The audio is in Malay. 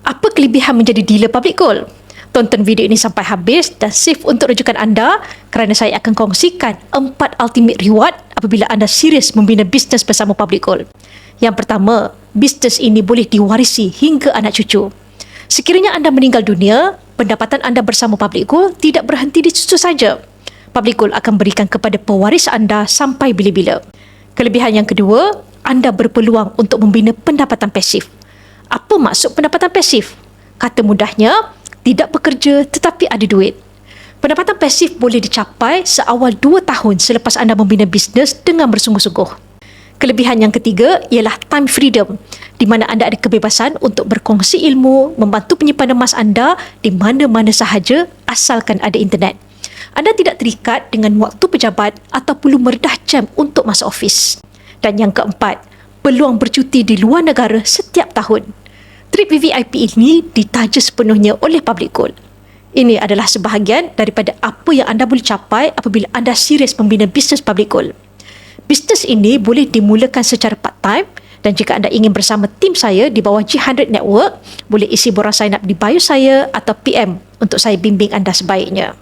Apa kelebihan menjadi dealer public gold? Tonton video ini sampai habis dan save untuk rujukan anda kerana saya akan kongsikan 4 ultimate reward apabila anda serius membina bisnes bersama public gold. Yang pertama, bisnes ini boleh diwarisi hingga anak cucu. Sekiranya anda meninggal dunia, pendapatan anda bersama public gold tidak berhenti di situ saja. Public gold akan berikan kepada pewaris anda sampai bila-bila. Kelebihan yang kedua, anda berpeluang untuk membina pendapatan pasif. Apa maksud pendapatan pasif? Kata mudahnya, tidak bekerja tetapi ada duit. Pendapatan pasif boleh dicapai seawal 2 tahun selepas anda membina bisnes dengan bersungguh-sungguh. Kelebihan yang ketiga ialah time freedom, di mana anda ada kebebasan untuk berkongsi ilmu, membantu penyimpanan emas anda di mana-mana sahaja asalkan ada internet. Anda tidak terikat dengan waktu pejabat atau perlu meredah jam untuk masuk ofis. Dan yang keempat, peluang bercuti di luar negara setiap tahun. Trip VVIP ini ditaja sepenuhnya oleh public gold. Ini adalah sebahagian daripada apa yang anda boleh capai apabila anda serius membina bisnes public gold. Bisnes ini boleh dimulakan secara part-time dan jika anda ingin bersama tim saya di bawah G100 Network, boleh isi borang sign up di bio saya atau PM untuk saya bimbing anda sebaiknya.